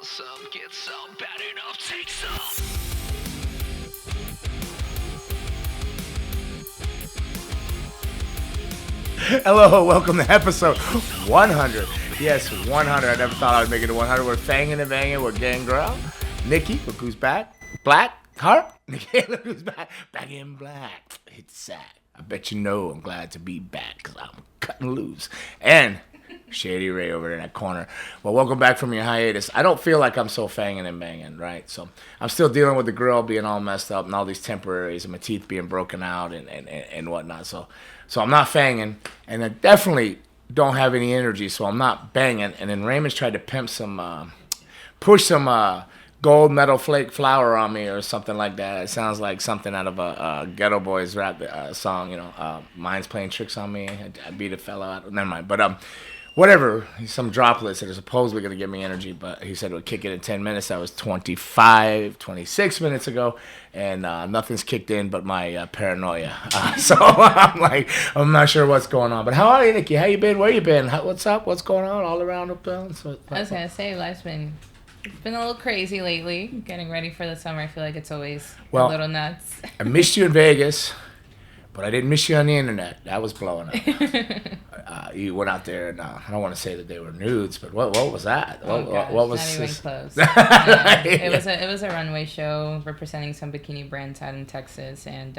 want some, get some, bad enough, take some. Hello, welcome to episode 100. Yes, 100. I never thought I'd make it to 100. We're Fangin and Bangin with Gangrel. Nikki, look who's back. Black, heart. Nikki, look who's back. Back in black. It's sad. I bet you know I'm glad to be back because I'm cutting loose. And Shady Ray over there in that corner. Well, welcome back from your hiatus. I don't feel like I'm so fanging and banging, right? So I'm still dealing with the grill being all messed up and all these temporaries and my teeth being broken out and whatnot. So I'm not fanging, and I definitely don't have any energy, so I'm not banging. And then Raymond's tried to pimp some, push some gold metal flake flour on me or something like that. It sounds like something out of a Ghetto Boys rap song, you know. Mine's playing tricks on me. I beat a fella out. Never mind. But whatever, some droplets that are supposedly going to give me energy, but he said it would kick in 10 minutes. That was 26 minutes ago, and nothing's kicked in but my paranoia. So I'm not sure what's going on. But how are you, Nikki? How you been? Where you been? What's up? What's going on all around the place? I was going to say, life's been a little crazy lately. Getting ready for the summer, I feel like it's always a little nuts. I missed you in Vegas, but I didn't miss you on the internet. That was blowing up. You went out there, and I don't want to say that they were nudes, but what was that? What was not this? even close. It was a runway show representing some bikini brands out in Texas, and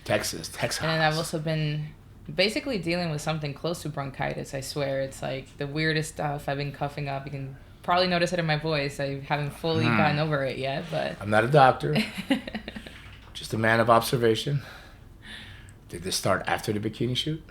Texas. And then I've also been basically dealing with something close to bronchitis. I swear, it's like the weirdest stuff. I've been coughing up. You can probably notice it in my voice. I haven't fully gotten over it yet, but I'm not a doctor, just a man of observation. Did this start after the bikini shoot?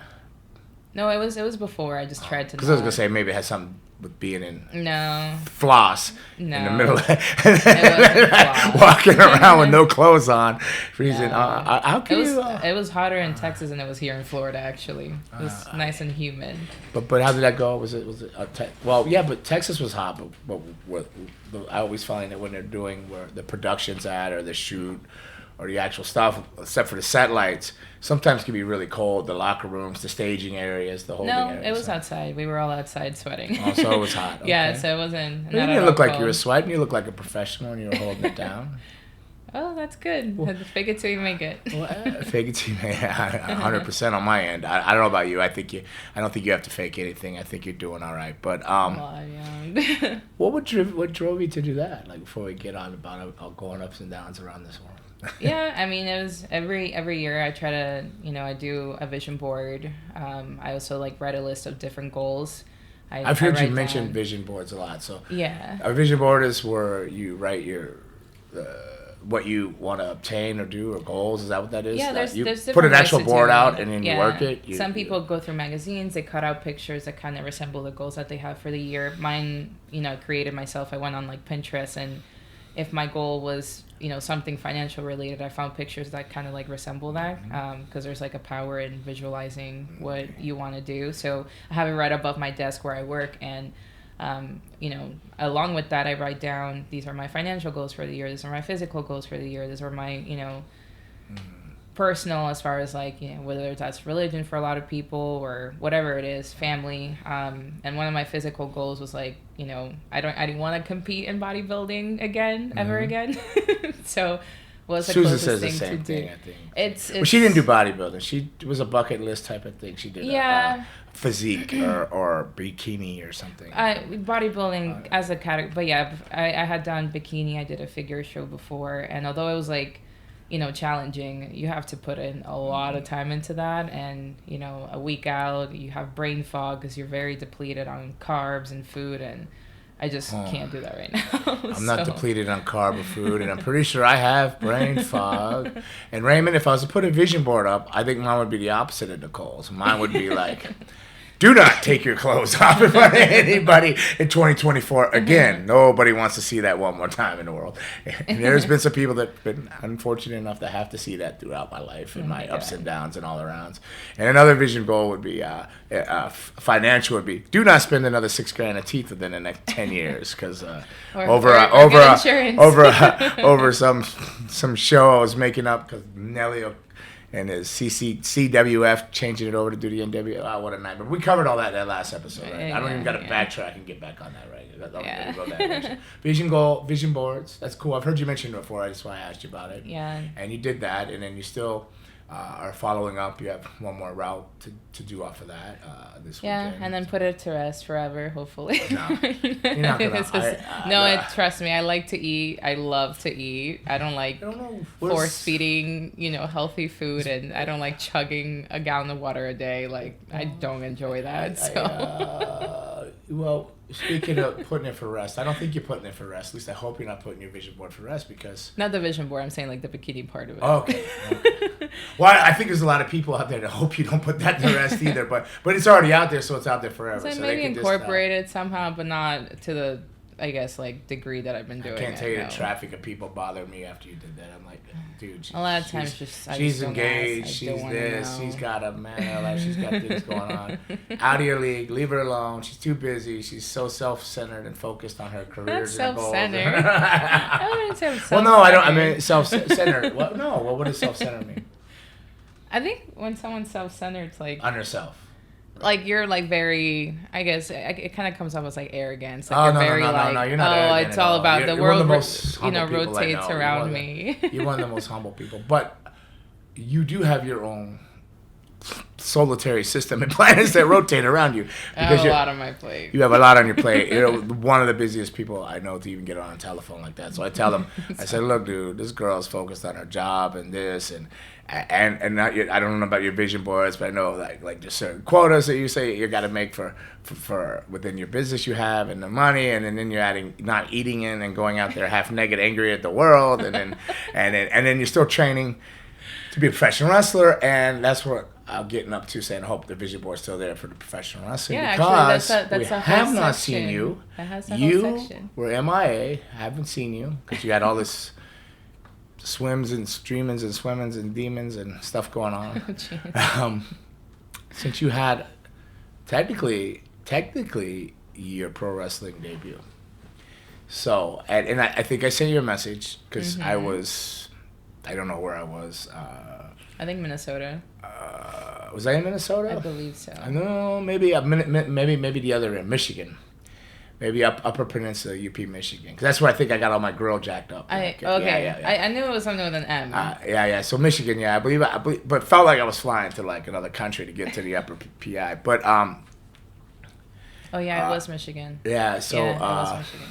No, it was before. I just tried to. Because I was gonna say maybe it had something with being in floss in the middle, it wasn't walking around with no clothes on, freezing. No. How can it was hotter in Texas than it was here in Florida. Actually, it was nice and humid. But how did that go? Was it well, yeah, but Texas was hot. But I always find that when they're doing where the production's at or the shoot or the actual stuff, except for the set lights, sometimes can be really cold. The locker rooms, the staging areas, the holding areas. No, it was outside. We were all outside sweating. Oh, so it was hot. Okay. Yeah, so it wasn't. You didn't look like you were sweating. You looked like a professional, and you were holding it down. Oh, that's good. Well, fake it till you make it. Well, fake it till you make it. 100% on my end. I don't know about you. I don't think you have to fake anything. I think you're doing all right. But what drove you to do that? Like before we get on about going ups and downs around this world. Yeah, I mean, it was every year I try to, I do a vision board. I also write a list of different goals. I've heard you mention vision boards a lot. So yeah, a vision board is where you write your what you want to obtain or do or goals. Is that what that is? Yeah, there's different put an actual ways to board do out it. and then you work it. Some people go through magazines. They cut out pictures that kind of resemble the goals that they have for the year. Mine, created myself. I went on Pinterest, and if my goal was something financial related, I found pictures that kind of resemble that, because there's a power in visualizing what you want to do. So I have it right above my desk where I work, and along with that, I write down, these are my financial goals for the year, these are my physical goals for the year, these are my personal, as far as whether that's religion for a lot of people or whatever it is, family. And one of my physical goals was I didn't want to compete in bodybuilding ever again. So was the Susan closest says the thing same to thing, do. I think. It's well, she didn't do bodybuilding. It was a bucket list type of thing. She did physique or bikini or something. Bodybuilding as a category, but yeah, I had done bikini. I did a figure show before, and although it was challenging, you have to put in a lot of time into that, and a week out you have brain fog because you're very depleted on carbs and food, and I just can't do that right now. I'm not depleted on carb or food, and I'm pretty sure I have brain fog. And Raymond, if I was to put a vision board up, I think mine would be the opposite of Nicole's. Mine would be do not take your clothes off in front of anybody in 2024. Again, nobody wants to see that one more time in the world. And there's been some people that have been unfortunate enough to have to see that throughout my life and my ups and downs and all around. And another vision goal would be, financial would be, do not spend another $6,000 of teeth within the next 10 years, because over some show I was making up, because Nelly and his CWF changing it over to do the NW. Oh, what a nightmare. We covered all that in that last episode, right? I don't even got to backtrack and get back on that, right? Go that direction. Vision boards. That's cool. I've heard you mention it before. That's why I asked you about it. Yeah. And you did that, and then you still are following up. You have one more route to do off of that this weekend. And then put it to rest forever, hopefully. No, you're not gonna. Trust me. I like to eat. I love to eat. I don't like force feeding, healthy food, and I don't like chugging a gallon of water a day. Like, I don't enjoy that. Well, speaking of putting it for rest, I don't think you're putting it for rest. At least I hope you're not putting your vision board for rest because... Not the vision board. I'm saying like the bikini part of it. Okay. Well, I think there's a lot of people out there that hope you don't put that to rest either. But it's already out there, so it's out there forever. So maybe incorporate it somehow, but not to the, I guess, like degree that I've been doing. I can't tell you the traffic of people bother me after you did that. I'm like, dude. A lot of times she's engaged. She's this. She's got a man in her life. She's got things going on. Out of your league. Leave her alone. She's too busy. She's so self-centered and focused on her careers and goals. Self-centered. I wouldn't say self-centered. Well, no, I don't. I mean, self-centered. What? No. Well, what does self-centered mean? I think when someone's self-centered, it's like on herself. Like you're like very, I guess it kind of comes off as like arrogance. Like you're not you're not arrogant it's all about the world. Rotates around me. You're one of the most humble people, but you do have your own solitary system and planets that rotate around you. I have a lot on my plate. You have a lot on your plate. You're one of the busiest people I know to even get on a telephone like that. So I tell them, I said, look, dude, this girl's focused on her job and this and not I don't know about your vision boards, but I know like there's certain quotas that you say you got to make for within your business you have and the money, and then you're adding not eating in and going out there half naked, angry at the world, and then you're still training to be a professional wrestler, and that's what I'm getting up to, saying I hope the vision board's still there for the professional wrestling because actually, we have not seen you. You were MIA. I haven't seen you because you had all this swims and streamings and swimmings and demons and stuff going on. Since you had technically your pro wrestling debut. So, and I think I sent you a message because I don't know where I was. I think Minnesota. Was I in Minnesota? I believe so. No, maybe the other end, Michigan. Maybe Upper Peninsula, UP, Michigan. Because that's where I think I got all my grill jacked up. Okay. Yeah. I knew it was something with an M. So Michigan, I believe, but it felt like I was flying to like another country to get to the Upper PI. But it was Michigan. Yeah, so it was Michigan.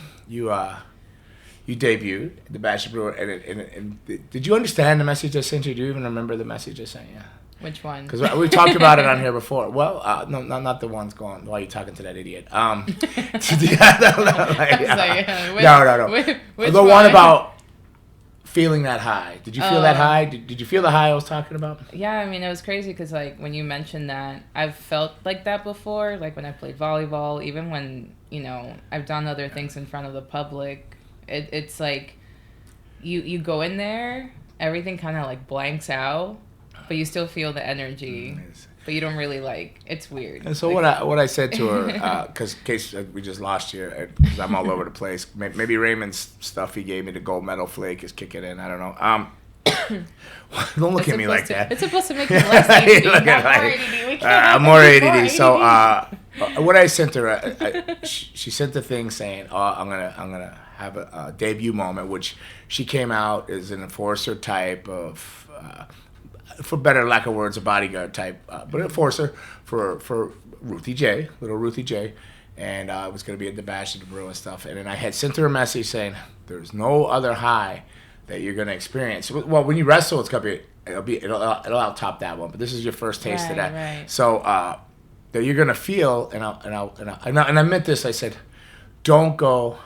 You debuted the Bachelor Brewer, and did you understand the message I sent you? Do you even remember the message I sent you? Which one? Because we talked about it on here before. Well, no, not the ones going. Why are you talking to that idiot? No. The one about feeling that high. Did you feel that high? Did you feel the high I was talking about? Yeah, I mean, it was crazy because like when you mentioned that, I've felt like that before. Like when I played volleyball, even when I've done other things in front of the public. It's like you go in there, everything kind of like blanks out, but you still feel the energy, but you don't really it's weird. And so what I said to her, because in case we just lost you, because I'm all over the place. Maybe Raymond's stuff he gave me, the gold medal flake, is kicking in. I don't know. Don't look at me like that. It's supposed to make you less ADD. I'm more ADD. So what I sent her, she sent the thing saying, I'm gonna have a debut moment, which she came out as an enforcer type of, for better lack of words, a bodyguard type, but an enforcer for Ruthie J, little Ruthie J, and I was going to be at the Bash of the Brew and stuff, and then I had sent her a message saying, there's no other high that you're going to experience. Well, when you wrestle, it'll out top that one, but this is your first taste of that. Right. So that you're going to feel, and I meant this, I said, don't go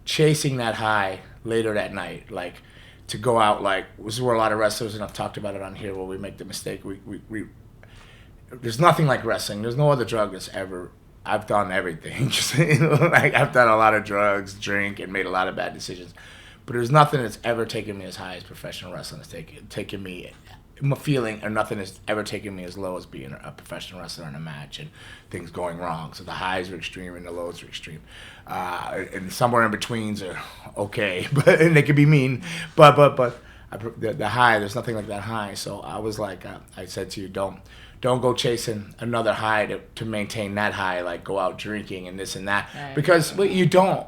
chasing that high later that night, like to go out like this is where a lot of wrestlers, and I've talked about it on here, where we make the mistake. We there's nothing like wrestling. There's no other drug that's ever. I've done everything. Just like I've done a lot of drugs, drink, and made a lot of bad decisions. But there's nothing that's ever taken me as high as professional wrestling has taken me. Feeling, or nothing has ever taken me as low as being a professional wrestler in a match and things going wrong. So the highs are extreme and the lows are extreme, and somewhere in betweens are okay, but and they can be mean. But the high. There's nothing like that high. So I was like, I said to you, don't go chasing another high to maintain that high. Like go out drinking and this and that because you don't.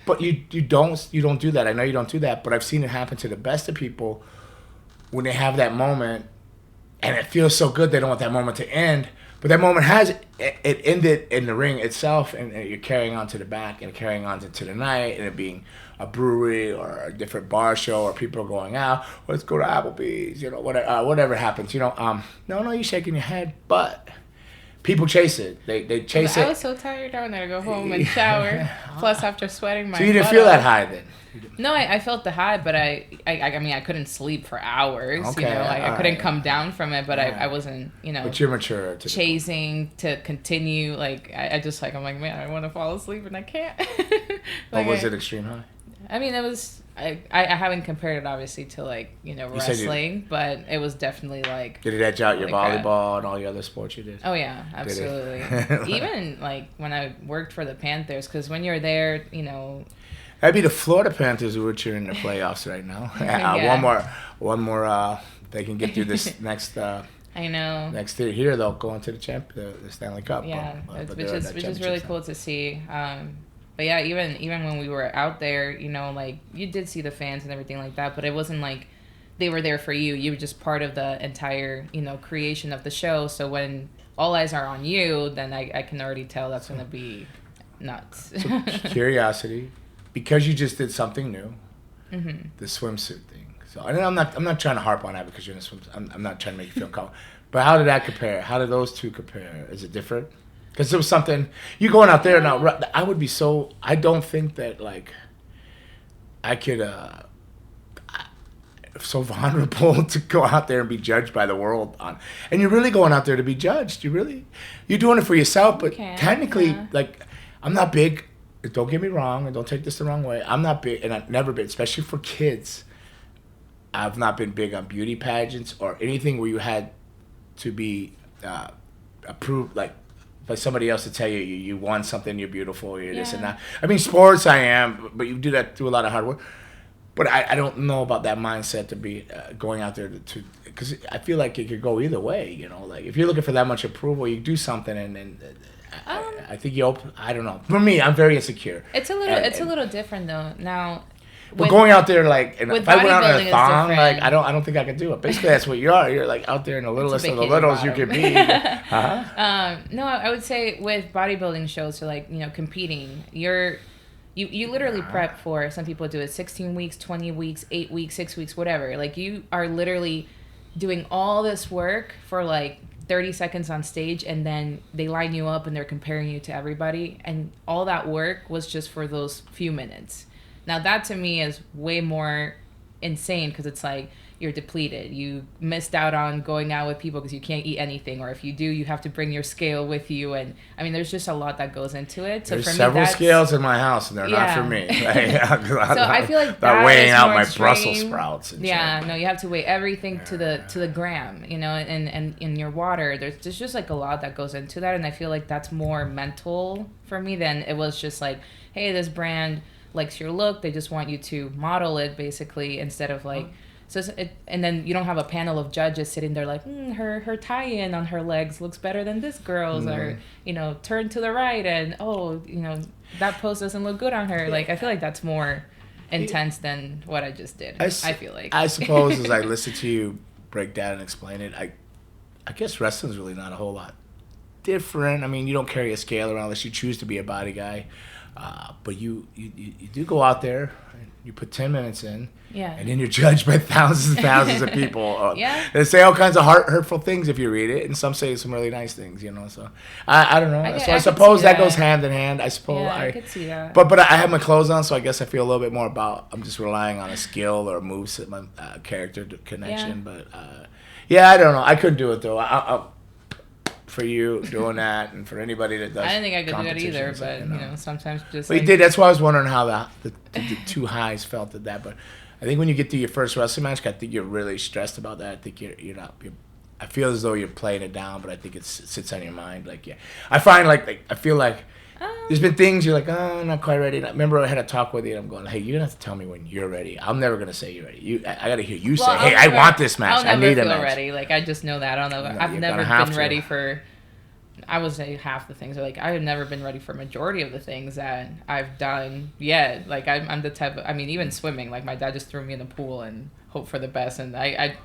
But you don't do that. I know you don't do that. But I've seen it happen to the best of people when they have that moment, and it feels so good. They don't want that moment to end. But that moment it ended in the ring itself, and you're carrying on to the back and carrying on to the night, and it being a brewery or a different bar show, or people are going out. Let's go to Applebee's, whatever happens. No, you're shaking your head, but people chase it. They chase it. I was so tired. I wanted to go home and shower. Plus, after sweating my. So you didn't feel that high then? No, I felt the high, but I mean, I couldn't sleep for hours. Okay, I couldn't come down from it, but I wasn't, But you're mature. Chasing to continue. I just I'm like, man, I want to fall asleep and I can't. Was it extreme high? I mean, it was. I haven't compared it obviously to wrestling, but it was definitely like. Did it edge out your volleyball and all your other sports you did? Oh yeah, absolutely. Even when I worked for the Panthers, because when you're there, That'd be the Florida Panthers who are cheering in the playoffs right now. One more. They can get through this next. I know. Next year they'll go into the Stanley Cup. Yeah, which is really cool to see. But yeah, even when we were out there, you did see the fans and everything like that, but it wasn't like they were there for you. You were just part of the entire, creation of the show. So when all eyes are on you, then I can already tell that's going to be nuts. So curiosity, because you just did something new, mm-hmm. the swimsuit thing. So I'm not trying to harp on that because you're in a swimsuit. I'm not trying to make you feel comfortable. But how did that compare? How did those two compare? Is it different? Because it was something you going out there now. I would be so. I don't think that I could. So vulnerable to go out there and be judged by the world on, and you're really going out there to be judged. You're doing it for yourself. But technically, I'm not big. Don't get me wrong, and don't take this the wrong way. I'm not big, and I've never been, especially for kids. I've not been big on beauty pageants or anything where you had to be approved, by somebody else to tell you won something, you're beautiful, you're this and that. I mean, sports I am, but you do that through a lot of hard work. But I don't know about that mindset to be going out there to because I feel like it could go either way. If you're looking for that much approval, you do something and I think I don't know. For me, I'm very insecure. It's a little different though. Now, we're going out there if I went out in a thong, I don't think I could do it. Basically, that's what you are. You're out there in the littlest of the littles you could be. No, I would say with bodybuilding shows, so competing, you literally prep for. Some people do it 16 weeks, 20 weeks, 8 weeks, 6 weeks, whatever. You are literally doing all this work for 30 seconds on stage, and then they line you up and they're comparing you to everybody, and all that work was just for those few minutes. Now that to me is way more insane because it's you're depleted. You missed out on going out with people because you can't eat anything, or if you do, you have to bring your scale with you. And I mean, there's just a lot that goes into it. So there's for me, several scales in my house, and they're not for me. So I feel like that weighing is out more my extreme. Brussels sprouts. And shit. No, you have to weigh everything to the gram, and in your water. There's just a lot that goes into that, and I feel like that's more mental for me than it was just hey, this brand likes your look. They just want you to model it basically instead of and then you don't have a panel of judges sitting there her tie-in on her legs looks better than this girl's, or turn to the right and that pose doesn't look good on her. I feel like that's more intense than what I just did. I feel like I suppose as I listen to you break down and explain it, I guess wrestling's really not a whole lot different. I mean, you don't carry a scale around unless you choose to be a body guy. But you do go out there, and you put 10 minutes in, and then you're judged by thousands and thousands of people. They say all kinds of hurtful things if you read it, and some say some really nice things, So I don't know. I suppose that goes hand in hand. I suppose I could see that. But I have my clothes on, so I guess I feel a little bit more about I'm just relying on a skill or a moveset, my character connection. But I don't know. I couldn't do it though. For you doing that, and for anybody that does. I didn't think I could do that either, but sometimes just. But you did. That's why I was wondering how the two highs felt at that. But I think when you get to your first wrestling match, I think you're really stressed about that. I think you're not. I feel as though you're playing it down, but I think it sits on your mind. I find I feel like There's been things you're like, oh, I'm not quite ready. And I remember I had a talk with you, and I'm going, hey, you're gonna have to tell me when you're ready. I'm never gonna say you're ready. I gotta hear you say, hey, I want this match. I need a match. Ready. Like I just know that. I don't know. No, I've never been ready for. I would say half the things are like I have never been ready for majority of the things that I've done yet. Like I'm the type of, I mean, even swimming, like my dad just threw me in the pool and hope for the best, and I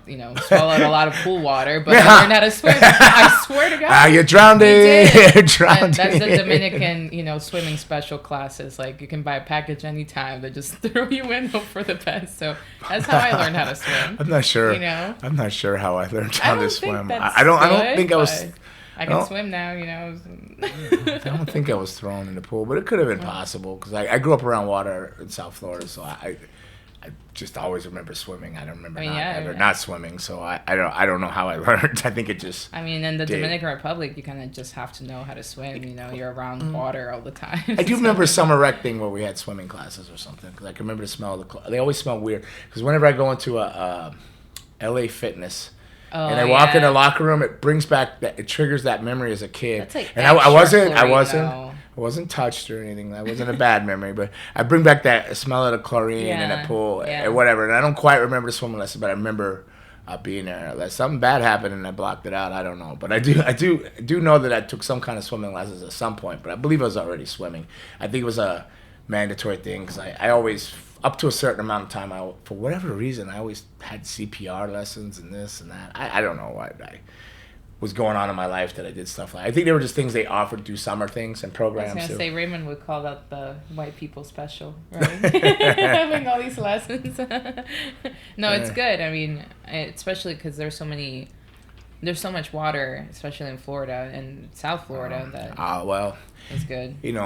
swallowed a lot of pool water, but I learned how to swim. I swear to God. You're drowning. You're drowning. And that's the Dominican, swimming special classes. Like you can buy a package anytime. They just throw you in, hope for the best. So that's how I learned how to swim. I'm not sure. I'm not sure how I learned how to swim. I don't think I was. I can swim now, I don't think I was thrown in the pool, but it could have been possible because I grew up around water in South Florida, so I just always remember swimming. I don't remember not swimming, so I don't know how I learned. I think it just. I mean, in the Dominican Republic, you kind of just have to know how to swim. You're around water all the time. I do remember summer rec thing where we had swimming classes or something because I can remember the smell of the. They always smell weird because whenever I go into a LA Fitness. And I walk in the locker room. It brings back that. It triggers that memory as a kid. That's like and I wasn't touched or anything. That wasn't a bad memory, but I bring back that smell of the chlorine in the pool and whatever. And I don't quite remember the swimming lesson, but I remember being there. Something bad happened and I blocked it out. I don't know, but I do know that I took some kind of swimming lessons at some point. But I believe I was already swimming. I think it was a mandatory thing because I always. Up to a certain amount of time, for whatever reason, I always had CPR lessons and this and that. I don't know what was going on in my life that I did stuff like. I think they were just things they offered through summer things and programs. I was gonna say Raymond would call that the white people special, right? Having all these lessons. No, it's good. I mean, especially because there's so much water, especially in Florida and South Florida. It's good. And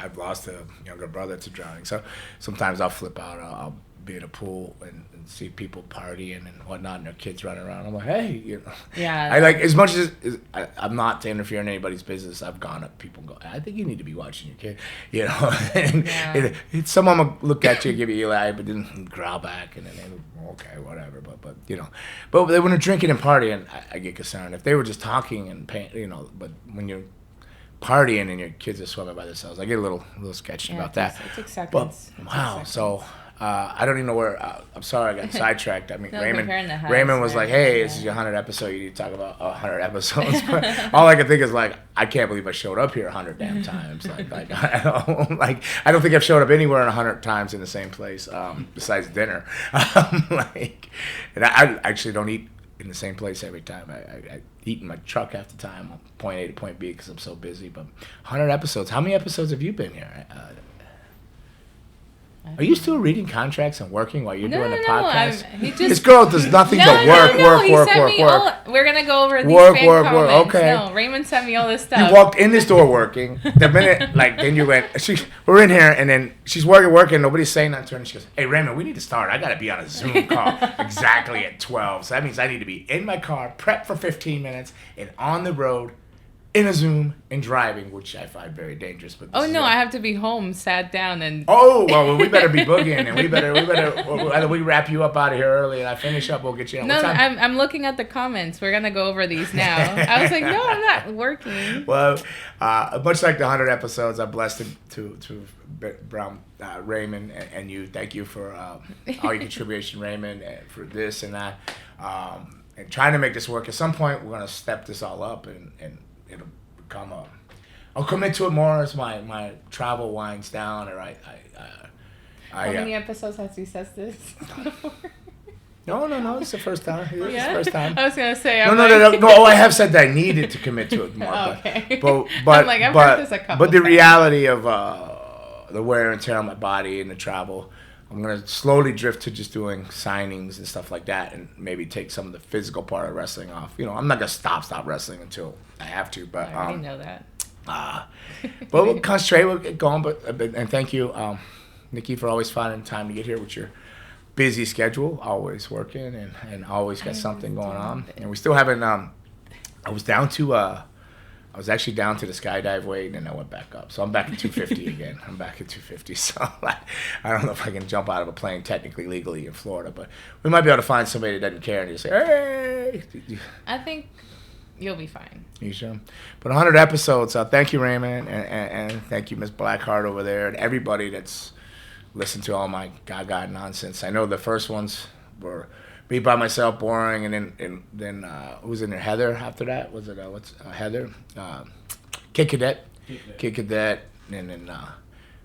I've lost a younger brother to drowning. So sometimes I'll flip out. I'll be in a pool and see people partying and whatnot, and their kids running around. I'm like, hey, Yeah. I like as much as I'm not to interfere in anybody's business. I've gone up. People go, I think you need to be watching your kid. And someone will look at you, give you Eli, but then growl back, and then okay, whatever. But but when they're drinking and partying, I get concerned. If they were just talking and paying, but when you're partying and your kids are swimming by themselves, I get a little sketchy about that. It takes seconds. But wow, so I don't even know where. I'm sorry, I got sidetracked. I mean, No, Raymond was like, "Hey, this is your 100th episode. You need to talk about 100 episodes." But all I can think is like, I can't believe I showed up here 100 damn times. I don't think I've showed up anywhere 100 times in the same place besides dinner. And I actually don't eat in the same place every time. I eat in my truck half the time, point A to point B, because I'm so busy. But 100 episodes. How many episodes have you been here? Are you still reading contracts and working while you're doing the podcast? This girl does nothing but work. We're going to go over these fan comments. Okay. No, Raymond sent me all this stuff. You walked in this door working. The minute, then you went, we're in here, and then she's working, nobody's saying nothing to her, and she goes, hey, Raymond, we need to start. I got to be on a Zoom call exactly at 12. So that means I need to be in my car, prepped for 15 minutes, and on the road, in a Zoom and driving, which I find very dangerous. But I have to be home, sat down, and. Oh well, we better be boogieing, and we better. Either we wrap you up out of here early, and I finish up. We'll get you. No, I'm looking at the comments. We're gonna go over these now. I was like, no, I'm not working. Well, much like the 100 episodes, I'm blessed to Brown, Raymond, and you. Thank you for all your contribution, Raymond, and for this and that, and trying to make this work. At some point, we're gonna step this all up and it'll become I'll commit to it more as my travel winds down, or How many episodes has he said this? No, it's the first time. It's the first time. I was gonna say. No. I have said that I needed to commit to it more. Okay. But I've heard this a couple but the times. reality of the wear and tear on my body and the travel, I'm going to slowly drift to just doing signings and stuff like that, and maybe take some of the physical part of wrestling off. I'm not going to stop wrestling until I have to. But I know that. But we'll concentrate. We'll get going. And thank you, Nikki, for always finding time to get here with your busy schedule, always working and always got something going on. And we still haven't. I was actually down to the skydive weight, and then I went back up. So I'm back at 250 again. I'm back at 250. So I don't know if I can jump out of a plane technically legally in Florida, but we might be able to find somebody that doesn't care and just say, hey. I think You'll be fine. You sure? But 100 episodes. Thank you, Raymond, and thank you, Miss Blackheart over there, and everybody that's listened to all my gaga nonsense. I know the first ones were me by myself, boring, and then who was in there? Heather. After that, was it Heather? Kid Cadet. Kid Cadet, and then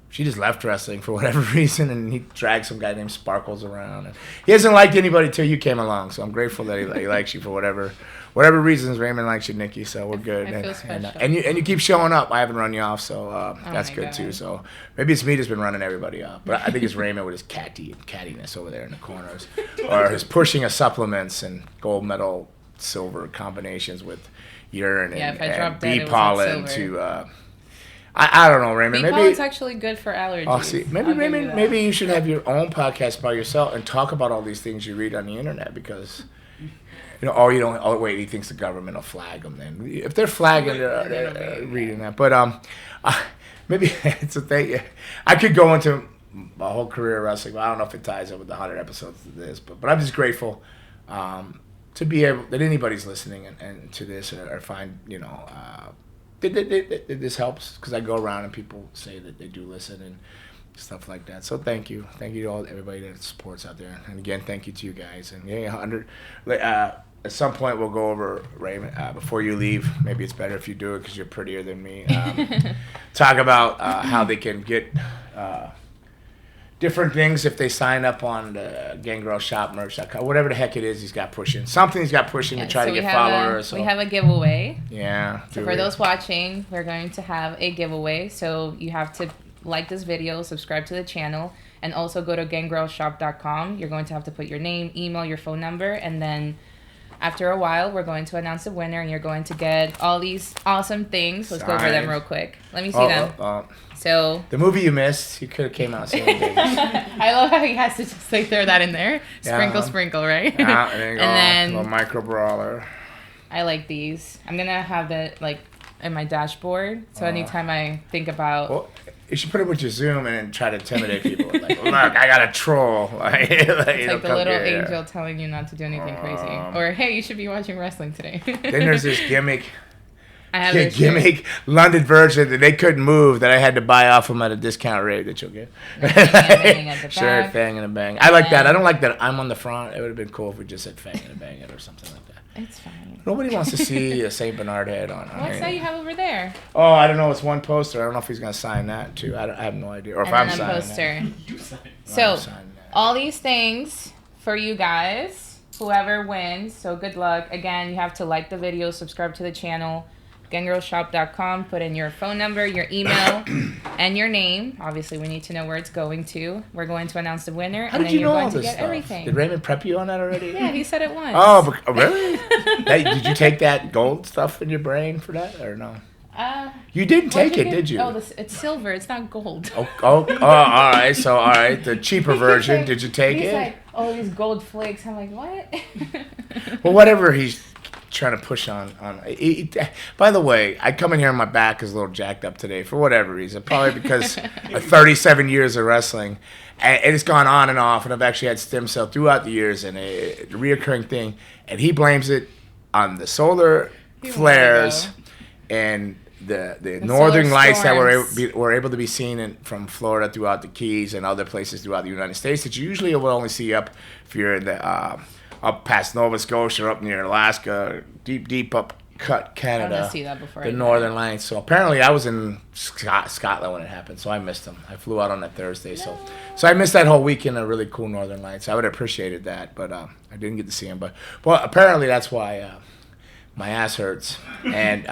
she just left wrestling for whatever reason, and he dragged some guy named Sparkles around. And he hasn't liked anybody till you came along, so I'm grateful that he likes you for whatever reasons. Raymond likes you, Nikki, so we're good. I feel special. And you keep showing up. I haven't run you off, so that's good God. too. So maybe it's me that's been running everybody off, but I think it's Raymond with his cattiness over there in the corners, or his pushing of supplements and gold medal silver combinations with urine and bee pollen to. I don't know, Raymond. Bee Maybe pollen's actually good for allergies. Oh, see, maybe you should have your own podcast by yourself and talk about all these things you read on the internet because, you don't. Oh, wait, he thinks the government will flag them. Then if they're flagging, they're reading that. But maybe it's a thing. I could go into my whole career of wrestling, but I don't know if it ties up with the 100 episodes of this. But I'm just grateful to be able that anybody's listening and to this or find this helps because I go around and people say that they do listen and stuff like that. So thank you to everybody that supports out there. And again, thank you to you guys. And 100. At some point we'll go over Raymond before you leave. Maybe it's better if you do it because you're prettier than me. Talk about how they can get different things if they sign up on the Gangrel shop merch.com. Whatever the heck it is he's got pushing. Something he's got pushing to try to get followers. We have a giveaway. Yeah. So for those watching, we're going to have a giveaway. So you have to like this video, subscribe to the channel, and also go to gangrelshop.com. You're going to have to put your name, email, your phone number, and then after a while, we're going to announce the winner, and you're going to get all these awesome things. Let's go over them real quick. Let me see them. So the movie you missed, you could have came out saying I love how he has to just like throw that in there. Sprinkle, right? Yeah, and then a little micro brawler. I like these. I'm gonna have that like in my dashboard. So anytime I think about you should put it with your Zoom and then try to intimidate people. Like, look, I got a troll. It's like the little angel telling you not to do anything crazy. Or, hey, you should be watching wrestling today. Then there's this gimmick London version that they couldn't move that I had to buy off them at a discount rate that you'll get. Sure, Fangin and Bangin. I like that. I don't like that I'm on the front. It would have been cool if we just said Fangin and Bangin or something like that. It's fine. Nobody wants to see a St. Bernard head on. What's that you have over there? Oh, I don't know. It's one poster. I don't know if he's going to sign that too. I have no idea. Or if I'm signing poster. that. You sign. So, all these things for you guys, whoever wins. So, good luck. Again, you have to like the video, subscribe to the channel, gangrelshop.com, put in your phone number, your email, and your name. Obviously, we need to know where it's going to. We're going to announce the winner, How and did then you you're know going all to this get stuff? everything. Did Raymond prep you on that already? Yeah, he said it once. Oh, really? Did you take that gold stuff in your brain for that, or no? You didn't take it, did you? Oh, it's silver. It's not gold. All right. So, all right, the cheaper version. Like, did you take he's it? like, oh, these gold flakes. I'm like, what? Well, whatever he's trying to push on. By the way, I come in here and my back is a little jacked up today for whatever reason. Probably because of 37 years of wrestling. And it's gone on and off, and I've actually had stem cell throughout the years, and a reoccurring thing. And he blames it on the solar flares and the northern lights that were able to be seen from Florida throughout the Keys and other places throughout the United States that you usually will only see up if you're in the up past Nova Scotia, up near Alaska, deep up cut Canada. I want to see that before. The northern lights. So apparently I was in Scotland when it happened, so I missed them. I flew out on that Thursday, so I missed that whole weekend of really cool northern lights. I would have appreciated that, but I didn't get to see them. But apparently that's why my ass hurts and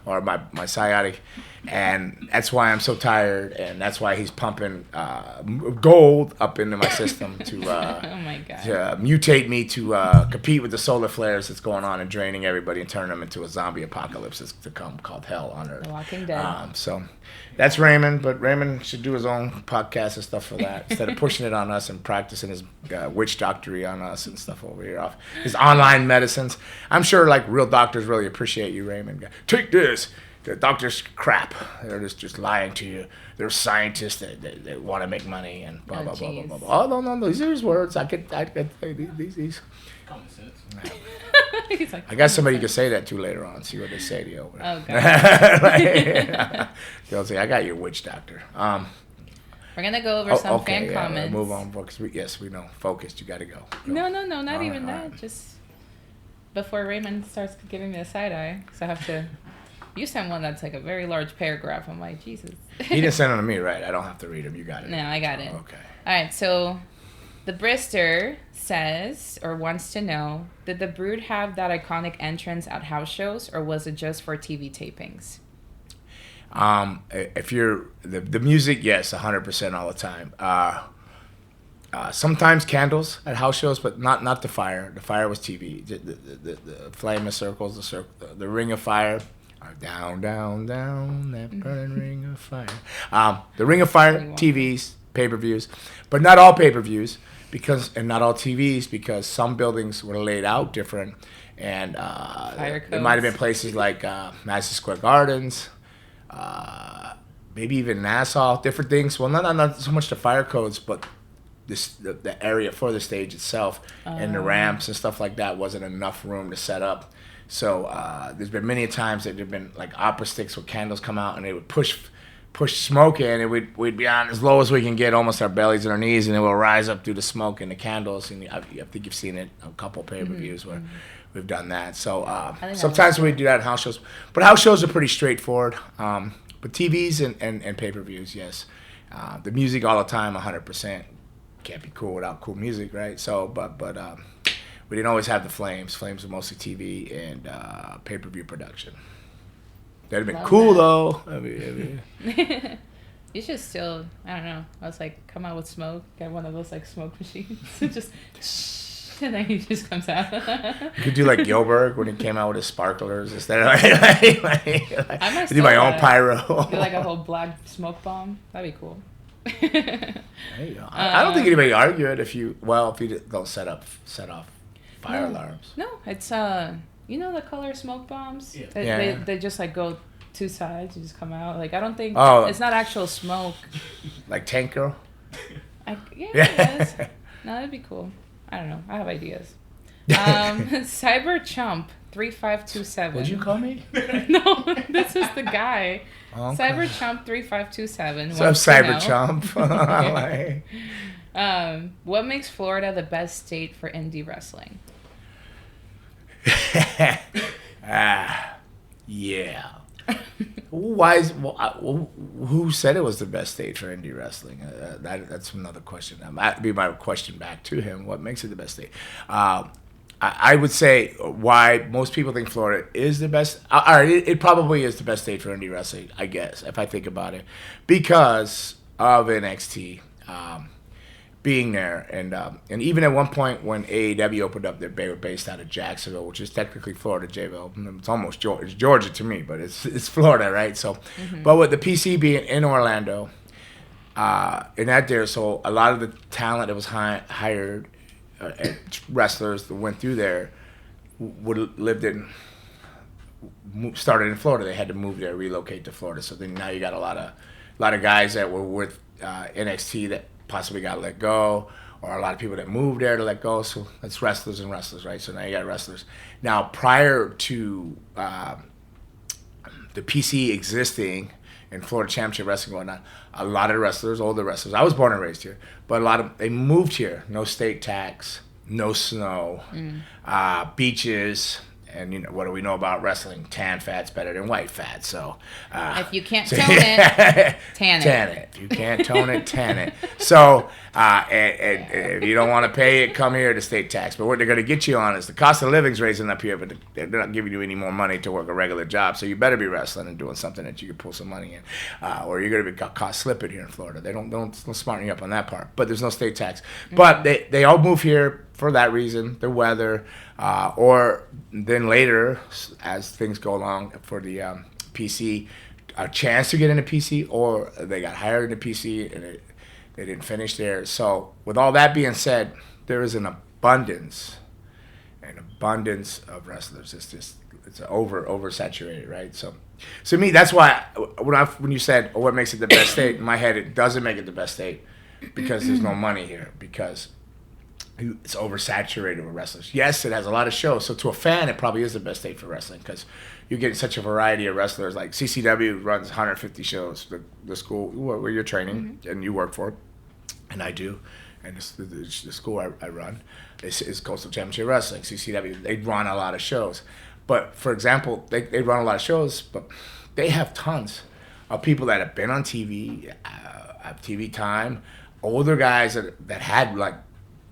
or my sciatic, and that's why I'm so tired, and that's why he's pumping gold up into my system to oh my God. to mutate me to compete with the solar flares that's going on and draining everybody and turning them into a zombie apocalypse that's to come called hell on Earth. The Walking Dead. So that's Raymond, but Raymond should do his own podcast and stuff for that instead of pushing it on us and practicing his witch doctory on us and stuff over here off his online medicines. I'm sure like real doctors really appreciate you, Raymond. Take this. The doctors crap. They're just lying to you. They're scientists that want to make money and blah blah blah blah blah. Oh no, these are his words. I could these. Common sense. He's like, I got somebody you can say that to later on. See what they say to you. Oh, God. Like, they'll say, I got your witch doctor. We're going to go over some fan comments. Move on, because we know. Focused. You got to go. No, not even that. Just before Raymond starts giving me a side eye. So I have to... You sent one that's like a very large paragraph. I'm like, Jesus. He didn't send it to me, right? I don't have to read them. You got it. No, I got it. Okay. All right, so the Brister says, or wants to know, did the Brood have that iconic entrance at house shows, or was it just for TV tapings? If you're the music, yes, 100% all the time. Sometimes candles at house shows, but not the fire. The fire was TV. The flame of circles, the ring of fire. Down, down, down, that burning ring of fire. The ring of fire, TVs, pay-per-views, but not all pay-per-views and not all TVs, because some buildings were laid out different, and there might have been places like Madison Square Gardens, maybe even Nassau, different things. Well, not so much the fire codes, but the area for the stage itself and the ramps and stuff like that wasn't enough room to set up. So there's been many times that there've been like opera sticks with candles come out, and they would push smoke in, and we'd be on as low as we can get, almost our bellies and our knees, and it will rise up through the smoke and the candles. And I think you've seen it a couple pay-per-views where we've done that. So sometimes we do that at house shows, but house shows are pretty straightforward. But TVs and pay-per-views, yes. The music all the time, 100%. Can't be cool without cool music, right? So, but we didn't always have the flames. Flames were mostly TV and pay-per-view production. That'd have been cool, though. I mean. You should still, I don't know. I was like, come out with smoke. Get one of those like smoke machines. Just, and then he just comes out. You could do like Gilbert when he came out with his sparklers instead of I might do my own pyro. Do like a whole black smoke bomb. That'd be cool. There you go. I don't think anybody argued if you don't set off fire alarms. No, it's you know the color smoke bombs? Yeah. They just like go two sides and just come out. Like I don't think it's not actual smoke. Like Tank Girl? It is. No, that'd be cool. I don't know. I have ideas. Cyber Chump 3527. What'd you call me? No, this is the guy. Okay. Cyber Chump 3527. What's up, Cyber Chump? What makes Florida the best state for indie wrestling? Yeah. Who said it was the best state for indie wrestling? That's another question. That'd be my question back to him. What makes it the best state? I would say why most people think Florida is the best. It probably is the best state for indie wrestling, I guess, if I think about it, because of NXT being there, and even at one point when AEW opened up, they were based out of Jacksonville, which is technically Florida. It's almost Georgia to me, but it's Florida, right? So, but with the PC being in Orlando, in that there, so a lot of the talent that was hired. Wrestlers that went through there started in Florida. They had to move there, relocate to Florida. So then now you got a lot of guys that were with NXT that possibly got let go, or a lot of people that moved there to let go. So that's wrestlers and wrestlers, right? So now you got wrestlers. Now prior to the PC existing and Florida Championship Wrestling going on, a lot of wrestlers, older wrestlers, I was born and raised here, but they moved here. No state tax, no snow, beaches, and what do we know about wrestling? Tan fat's better than white fat. So if you can't tone it, tan it. Tan it. If you can't tone it, tan it. So and if you don't want to pay it, come here to state tax. But what they're going to get you on is the cost of living's raising up here, but they're not giving you any more money to work a regular job. So you better be wrestling and doing something that you can pull some money in, or you're going to be caught slipping here in Florida. They don't smarten you up on that part. But there's no state tax. But they all move here for that reason, the weather, or then later, as things go along for the PC, a chance to get into PC, or they got hired into PC and they didn't finish there. So with all that being said, there is an abundance of wrestlers. It's oversaturated, right? So to me, that's why when you said, what makes it the best state, in my head, it doesn't make it the best state because there's no money here, because it's oversaturated with wrestlers. Yes, it has a lot of shows. So to a fan, it probably is the best state for wrestling because you're getting such a variety of wrestlers. Like CCW runs 150 shows. The school where you're training and you work for, and I do, and the school I run is Coastal Championship Wrestling. CCW, they run a lot of shows. But for example, they run a lot of shows, but they have tons of people that have been on TV, have TV time, older guys that had like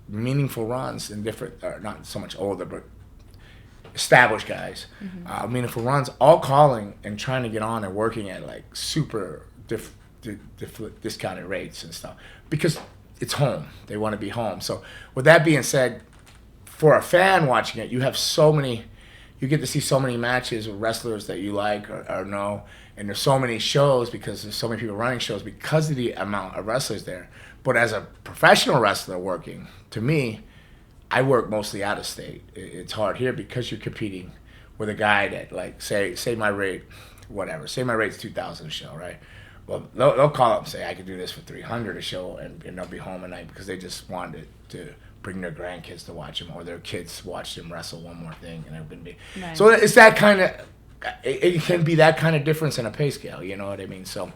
meaningful runs in different, not so much older, but established guys, meaningful runs, all calling and trying to get on and working at like super discounted rates and stuff because it's home. They want to be home. So with that being said, for a fan watching it, you have so many, you get to see so many matches with wrestlers that you like or know, and there's so many shows because there's so many people running shows because of the amount of wrestlers there. But as a professional wrestler working, to me, I work mostly out of state. It's hard here because you're competing with a guy that, like, say my rate, whatever. Say my rate's $2,000 a show, right? Well, they'll call up and say I could do this for $300 a show, and they'll be home at night because they just wanted to bring their grandkids to watch them or their kids watch them wrestle one more thing, and they're gonna be. Nice. So it's that kind of. It can be that kind of difference in a pay scale. You know what I mean? So,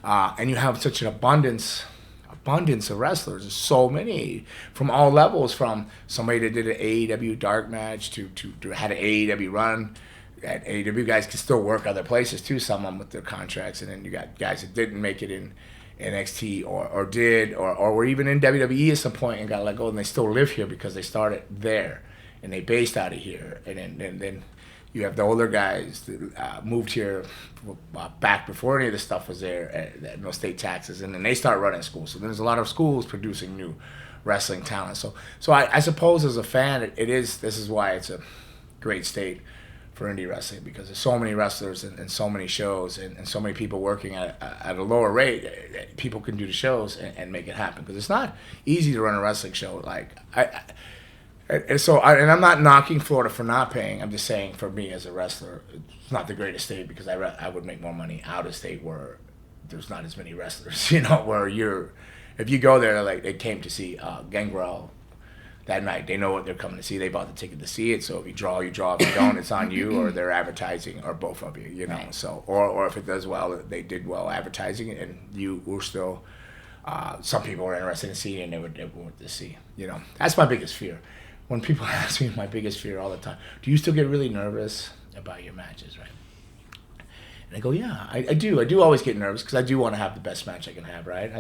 and you have such an abundance of wrestlers. There's so many from all levels, from somebody that did an AEW dark match to had an AEW run. And AEW guys can still work other places too, some of them with their contracts, and then you got guys that didn't make it in NXT or did or were even in WWE at some point and got let go, and they still live here because they started there and they based out of here, and then you have the older guys that moved here back before any of this stuff was there, no state taxes, and then they start running schools. So there's a lot of schools producing new wrestling talent. So I suppose as a fan, this is why it's a great state for indie wrestling, because there's so many wrestlers and so many shows and so many people working at a lower rate. People can do the shows and make it happen, because it's not easy to run a wrestling show. Like I'm not knocking Florida for not paying. I'm just saying, for me as a wrestler, it's not the greatest state, because I would make more money out of state where there's not as many wrestlers. You know, where if you go there, like they came to see Gangrel that night, they know what they're coming to see. They bought the ticket to see it. So if you draw, you draw. If you don't, it's on you, or they're advertising, or both of you. You know. Right. So or if it does well, they did well advertising, and you were still. Some people were interested in seeing it, and they would want to see. You know, that's my biggest fear. When people ask me, my biggest fear all the time, do you still get really nervous about your matches, right? And I go, yeah, I do. I do always get nervous, because I do want to have the best match I can have, right?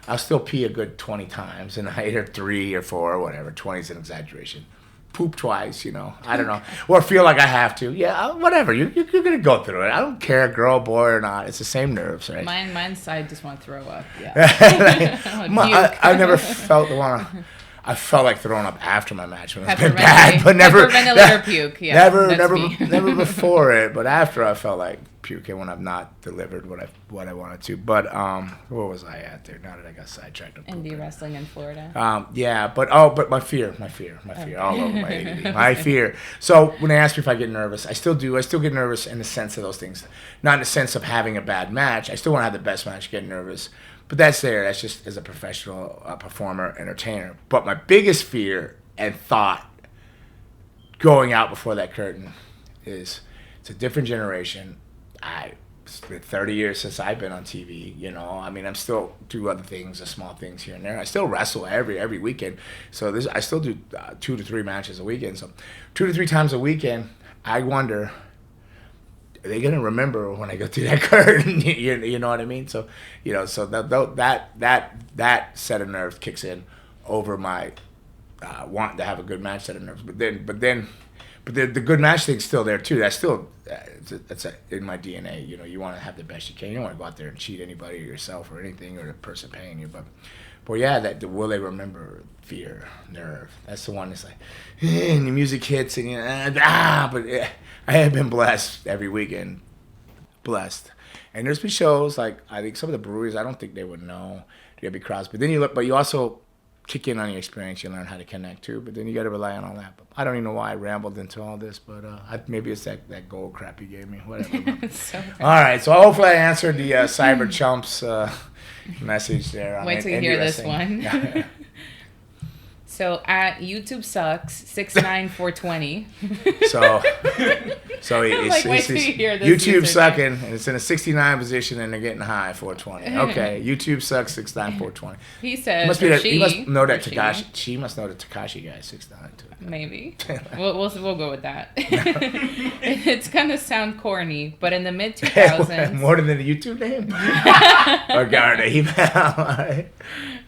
I'll still pee a good 20 times, and I either 3 or 4 or whatever. 20 is an exaggeration. Poop twice, you know. I don't know. Or feel like I have to. Yeah, whatever. You're going to go through it. I don't care, girl, boy, or not. It's the same nerves, right? Mine's I just want to throw up. Yeah. I never felt the one. I felt like throwing up after my match when it's been bad, but never ventilator puke. Yeah, never before it, but after I felt like puking when I've not delivered what I wanted to. But where was I at there? Now that I got sidetracked. Indie wrestling in Florida. But my fear, all over my ADD, my fear. So when they ask me if I get nervous, I still do. I still get nervous in the sense of those things, not in the sense of having a bad match. I still want to have the best match, get nervous. But that's just as a professional performer, entertainer. But my biggest fear and thought going out before that curtain is, it's a different generation. It's been 30 years since I've been on TV, you know. I mean, I'm still do other things, small things here and there. I still wrestle every weekend. So I still do 2 to 3 matches a weekend. So 2 to 3 times a weekend, I wonder, are they gonna remember when I go through that curtain? you know what I mean? So, you know, so that set of nerves kicks in over my want to have a good match set of nerves. But the good match thing's still there too. That's still that's in my DNA. You know, you want to have the best you can. You don't want to go out there and cheat anybody or yourself or anything, or the person paying you. But yeah, that will they remember fear, nerve. That's the one that's like, and the music hits and I have been blessed every weekend. Blessed. And there's been shows, like, I think some of the breweries, I don't think they would know. There'd be crowds. But then you also kick in on your experience. You learn how to connect too. But then you got to rely on all that. But I don't even know why I rambled into all this. But maybe it's that gold crap you gave me. Whatever. All right. So hopefully I answered the Cyber Chumps message there. Wait till you hear this one. So at YouTube sucks 69420. So I'm like, wait till you hear this YouTube username. sucking, and it's in a 69 position, and they're getting high 420. Okay, YouTube sucks 69420. He says, Must be that she, he must know that or Takashi. She must know the Takashi guy 69 too. Maybe. We'll go with that. It's gonna sound corny, but in the mid 2000s. More than the YouTube name. Or God, email.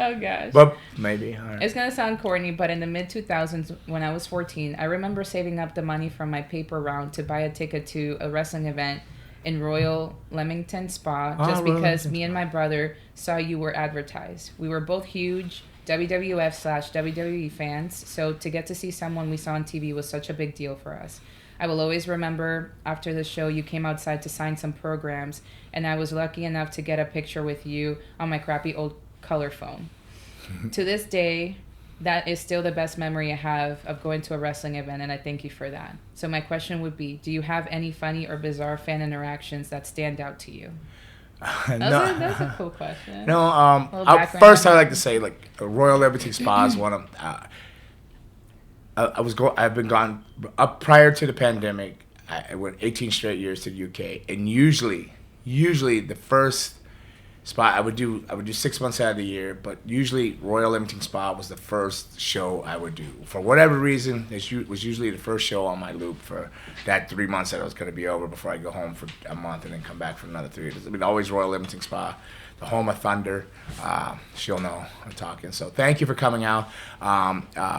Oh gosh. But maybe. All right. It's gonna sound corny, but in the mid 2000s, when I was 14, I remember saving up the money from my paper round to buy a ticket to a wrestling event in Royal Leamington Spa, just because me and my brother saw you were advertised. We were both huge WWF/WWE fans, so to get to see someone we saw on TV was such a big deal for us. I will always remember after the show you came outside to sign some programs, and I was lucky enough to get a picture with you on my crappy old color phone. To this day, that is still the best memory I have of going to a wrestling event, and I thank you for that. So my question would be, do you have any funny or bizarre fan interactions that stand out to you? That's a cool question. No, first I'd like to say, like, Royal Liberty Spa is one of I've been gone up prior to the pandemic. I went 18 straight years to the UK, and usually the first spot I would do 6 months out of the year, but usually Royal Leamington Spa was the first show I would do. For whatever reason, it was usually the first show on my loop for that 3 months that I was going to be over before I go home for a month and then come back for another 3 years. I mean, always Royal Leamington Spa, the home of Thunder. She'll know I'm talking. So thank you for coming out.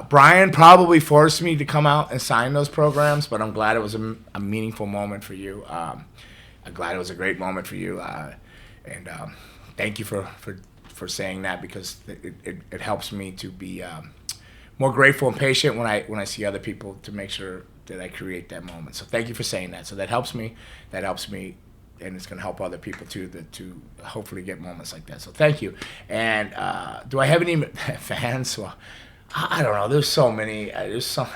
Brian probably forced me to come out and sign those programs, but I'm glad it was a meaningful moment for you. I'm glad it was a great moment for you. And thank you for saying that, because it helps me to be more grateful and patient when I see other people, to make sure that I create that moment. So thank you for saying that. So that helps me, and it's going to help other people too, to hopefully get moments like that. So thank you. And do I have any fans? Well, I don't know. There's so many. There's some.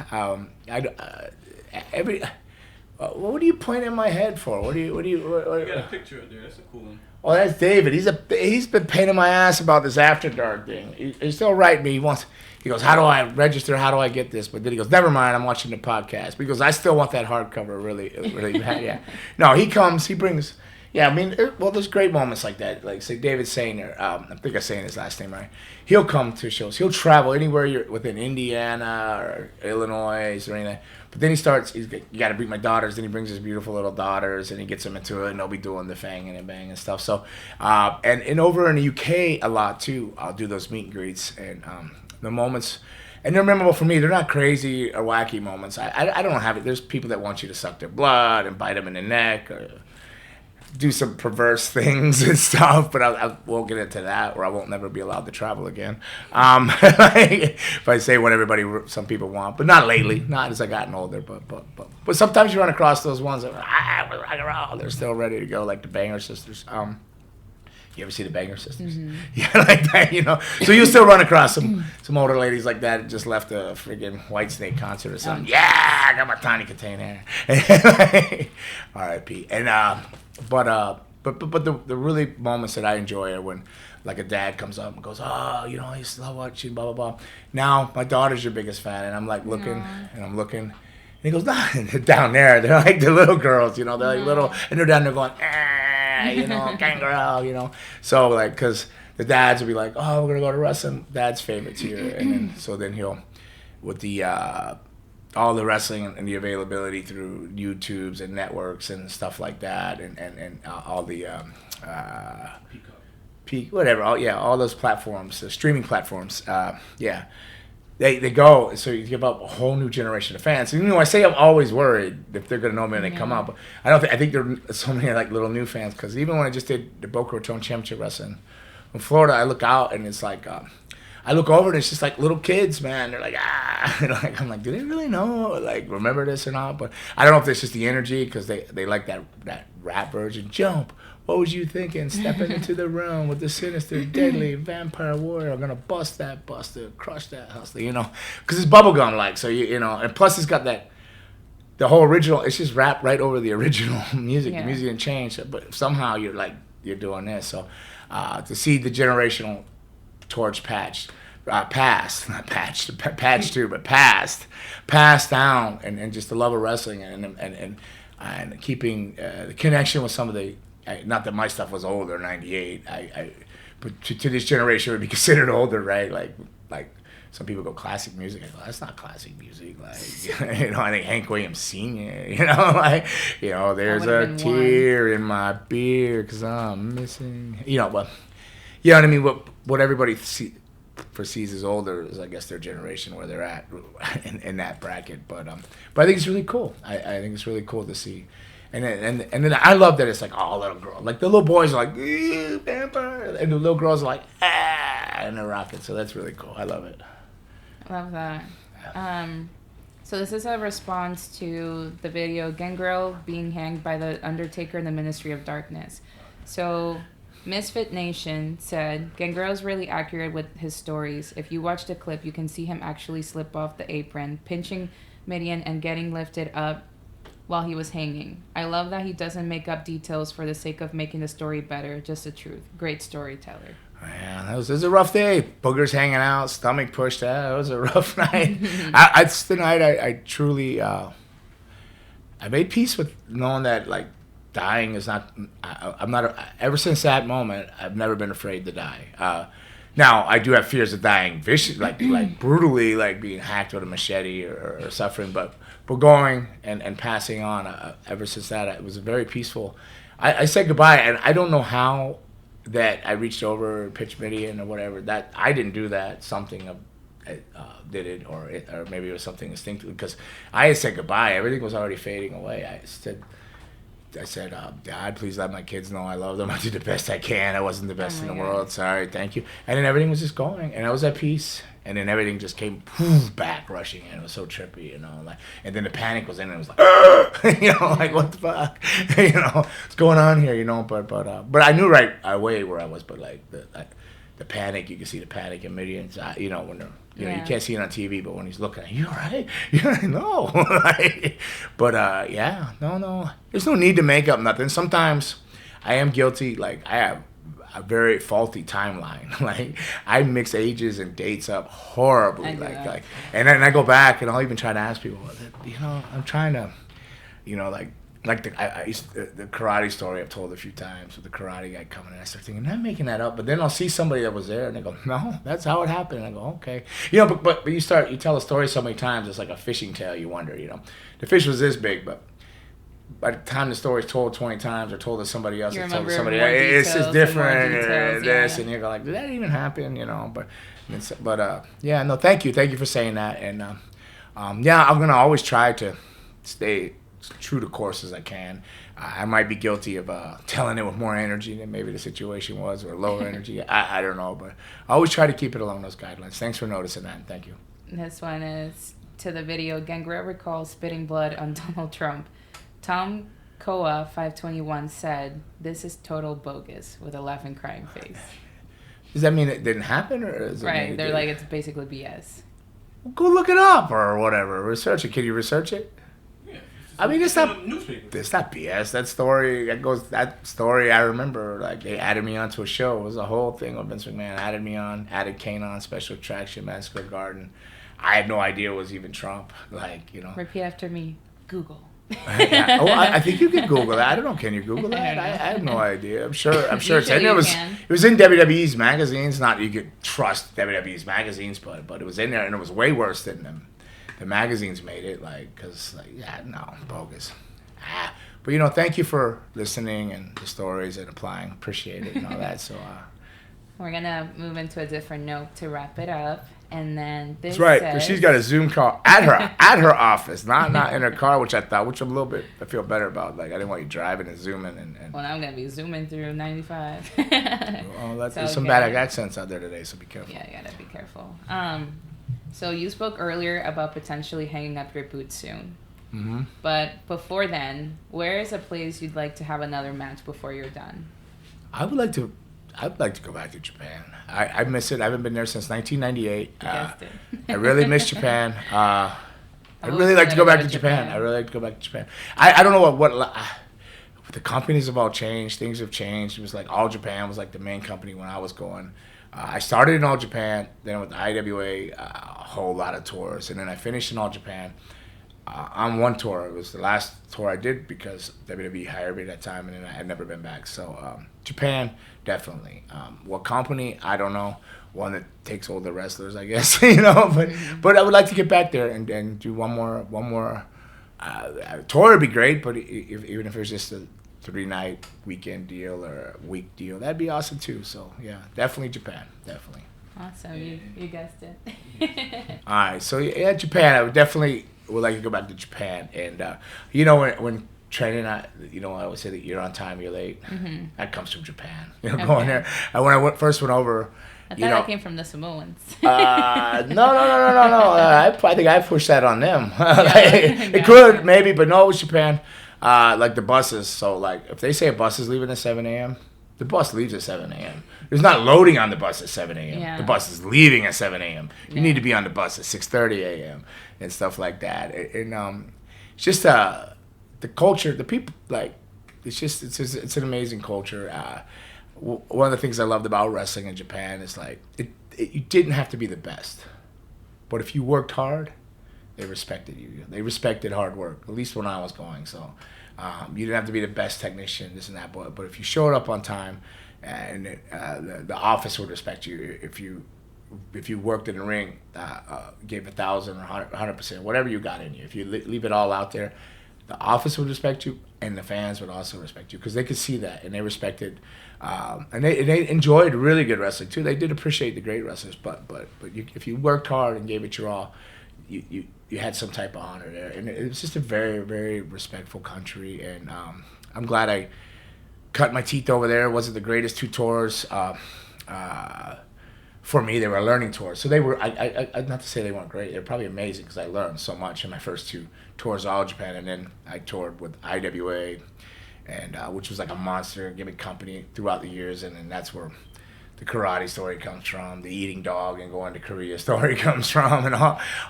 What are you pointing at my head for? What you got a picture up there. That's a cool one. Oh, that's David. He's been paining my ass about this After Dark thing. He's still writing me. He goes, how do I register? How do I get this? But then he goes, never mind, I'm watching the podcast. Because I still want that hardcover really bad. Yeah. No, he comes. He brings. Yeah, I mean, there's great moments like that. Like, say, David Sainer. I think I'm saying his last name right. He'll come to shows. He'll travel anywhere you're within Indiana or Illinois or anything. But then you got to bring my daughters. Then he brings his beautiful little daughters, and he gets them into it, and they'll be doing the Fangin and Bangin stuff. So, and over in the UK a lot too. I'll do those meet and greets, and the moments, and they're memorable for me. They're not crazy or wacky moments. I don't have it. There's people that want you to suck their blood and bite them in the neck, or do some perverse things and stuff, but I won't get into that, or I won't never be allowed to travel again. If I say what some people want, but not lately, not as I gotten older, but sometimes you run across those ones that they're still ready to go, like the Banger Sisters. You ever see the Banger Sisters? Mm-hmm. Yeah, like that, So you still run across some older ladies like that that just left a friggin' Whitesnake concert or something. Yeah, I got my tiny container. R.I.P. And but the really moments that I enjoy are when, like, a dad comes up and goes, I used to love watching blah blah blah. Now my daughter's your biggest fan, and I'm like looking, and I'm looking. And he goes, nah, they're down there. They're like the little girls, they're like little, and they're down there going, Gangrel, So, like, because the dads will be like, oh, we're going to go to wrestling. Dad's favorites here. And then he'll, with the, all the wrestling and the availability through YouTubes and networks and stuff like that, and all the, whatever, all those platforms, the streaming platforms, They go, so you give up a whole new generation of fans. And, I say I'm always worried if they're going to know me when they come up. But I think there are so many, like, little new fans. Because even when I just did the Boca Raton Championship Wrestling in Florida, I look out and it's like, I look over and it's just like little kids, man. They're like, and I'm like, do they really know, like, remember this or not? But I don't know if it's just the energy, because they like that rap version. Jump. What was you thinking? Stepping into the room with the sinister, deadly vampire warrior. I'm gonna bust that buster, crush that hustler. Because it's bubblegum like. So and plus it's got the whole original. It's just rap right over the original music. Yeah. The music didn't change, but somehow you're doing this. So to see the generational torch patch passed, not patched, patched too, but passed down, and just the love of wrestling and keeping the connection with some of the, not that my stuff was older, 98, but to this generation would be considered older, right? Like some people go classic music. I go, that's not classic music. Like, you know, I think Hank Williams Sr., you know, like, you know, there's a tear in my beer because I'm missing, you know, but, you know what I mean? What everybody perceives as older is, I guess, their generation where they're at in that bracket. But I think it's really cool. I think it's really cool to see. And then I love that it's like, oh, little girl. Like, the little boys are like, vampire. And the little girls are like, and they're rocking. So that's really cool. I love it. Love that. So this is a response to the video Gangrel being hanged by the Undertaker in the Ministry of Darkness. So Misfit Nation said, Gangrel is really accurate with his stories. If you watch the clip, you can see him actually slip off the apron, pinching Midian and getting lifted up while he was hanging. I love that he doesn't make up details for the sake of making the story better, just the truth. Great storyteller. Man, it was a rough day. Boogers hanging out, stomach pushed out. It was a rough night. It's the night I truly, I made peace with knowing that, like, dying is not, I'm not, ever since that moment, I've never been afraid to die. Now, I do have fears of dying vicious, like brutally, like being hacked with a machete or suffering, but going and passing on, ever since that, it was a very peaceful, I said goodbye, and I don't know how that I reached over, pitched Midian or whatever, that I didn't do that, something did it, or maybe it was something instinctive, because I had said goodbye, everything was already fading away. I said, God, please let my kids know I love them. I did the best I can. I wasn't the best in the world. Sorry, thank you. And then everything was just going, and I was at peace. And then everything just came back rushing in. It was so trippy, you know. Like, and then the panic was in, and it was like, you know, like, what the fuck, you know, what's going on here, you know. But I knew right away where I was. But like the panic, you can see the panic in Midian's, you know, when they're, you know, you can't see it on TV, but when he's looking at you, right? Yeah, no. But yeah, no. There's no need to make up nothing. Sometimes I am guilty. Like, I have a very faulty timeline. Like, I mix ages and dates up horribly. Like, and then I go back and I'll even try to ask people, you know, I'm trying to, you know, like the karate story I've told a few times with the karate guy coming in. I start thinking, I'm making that up. But then I'll see somebody that was there and they go, no, that's how it happened. And I go, okay. You know, but you tell a story so many times, it's like a fishing tale. You wonder, you know, the fish was this big, but by the time the story's told 20 times or told to somebody else, it's told to somebody else, it's different. And you go like, did that even happen? You know, but yeah, no, thank you for saying that. And yeah, I'm gonna always try to stay true to course as I can. I might be guilty of telling it with more energy than maybe the situation was, or lower energy. I don't know, but I always try to keep it along those guidelines. Thanks for noticing that, and thank you. This one is to the video. Gangrel recalls spitting blood on Donald Trump. Tom Koa 521 said, "This is total bogus," with a laughing, crying face. Does that mean it didn't happen, or is it right? They're like, it's basically BS. Well, go look it up or whatever. Research it. Can you research it? I mean, it's not BS. That story I remember, like, they added me onto a show. It was a whole thing with Vince McMahon. Added me on, added Kane on, Special Attraction, Madison Square Garden. I had no idea it was even Trump. Like, you know. Repeat after me. Google. Yeah. Oh, I think you can Google that. I don't know. Can you Google that? I have no idea. I'm sure it's in there. It was in WWE's magazines. Not you could trust WWE's magazines, but it was in there, and it was way worse than them. The magazines made it, like, because, like, yeah, no, bogus. But, you know, thank you for listening and the stories and applying. Appreciate it and all that. So, we're going to move into a different note to wrap it up. And then this That's right, because she's got a Zoom call at her office, not in her car, which I'm a little bit, I feel better about. Like, I didn't want you driving and zooming. Well, now I'm going to be zooming through 95. Well, there's some bad accents out there today, so be careful. Yeah, you got to be careful. So you spoke earlier about potentially hanging up your boots soon. Mm-hmm. But before then, where is a place you'd like to have another match before you're done? I'd like to go back to Japan. I miss it. I haven't been there since 1998. I really miss Japan. I'd really like to go back to Japan. I really like to go back to Japan. I don't know what the companies have all changed. Things have changed. It was like All Japan was like the main company when I was going. I started in All Japan, then with the IWA, a whole lot of tours, and then I finished in All Japan on one tour. It was the last tour I did because WWE hired me at that time, and then I had never been back. So Japan, definitely. What company? I don't know. One that takes older wrestlers, I guess. But I would like to get back there and do one more. Tour would be great, but even if it was just a 3-night weekend deal or a week deal, that'd be awesome too. So yeah, definitely Japan, definitely. Awesome, you guessed it. All right, so yeah, Japan. I would like to go back to Japan, and when training, I always say that you're on time, you're late. Mm-hmm. That comes from Japan. Going there. And when I first went over. I thought that came from the Samoans. No. I think I pushed that on them. It could, maybe, but no, it was Japan. Like the buses. So, like, if they say a bus is leaving at 7 a.m., the bus leaves at 7 a.m. There's not loading on the bus at 7 a.m. Yeah. The bus is leaving at 7 a.m. You need to be on the bus at 6:30 a.m. and stuff like that. And it's just the culture, the people, like, it's an amazing culture. One of the things I loved about wrestling in Japan is like you didn't have to be the best, but if you worked hard, they respected you. They respected hard work. At least when I was going. So you didn't have to be the best technician, this and that, but if you showed up on time, and the office would respect you. If you worked in the ring, gave 1,000 or 100%, whatever you got in you. If you leave it all out there, the office would respect you, and the fans would also respect you because they could see that and they respected. And they enjoyed really good wrestling too. They did appreciate the great wrestlers, but if you worked hard and gave it your all, you had some type of honor there. And it was just a very, very respectful country. And I'm glad I cut my teeth over there. It wasn't the greatest 2 tours. For me, they were learning tours. So they were. I not to say they weren't great. They're probably amazing because I learned so much in my first 2 tours, All Japan, and then I toured with IWA. And which was like a monster gimmick company throughout the years, and then that's where the karate story comes from, the eating dog and going to Korea story comes from, and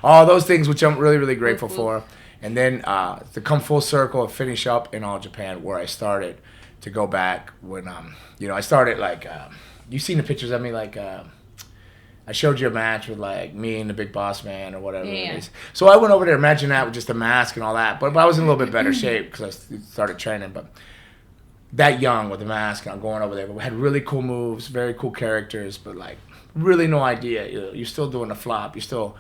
all those things, which I'm really, really grateful for. And then to come full circle and finish up in All Japan, where I started, to go back when I started like you've seen the pictures of me, like I showed you a match with like me and the Big Boss Man or whatever it is. So I went over there, imagine that with just a mask and all that. But I was in a little bit better shape because I started training. But that young with the mask, and I'm going over there. But we had really cool moves, very cool characters, but like really no idea. You're still doing the flop. You're still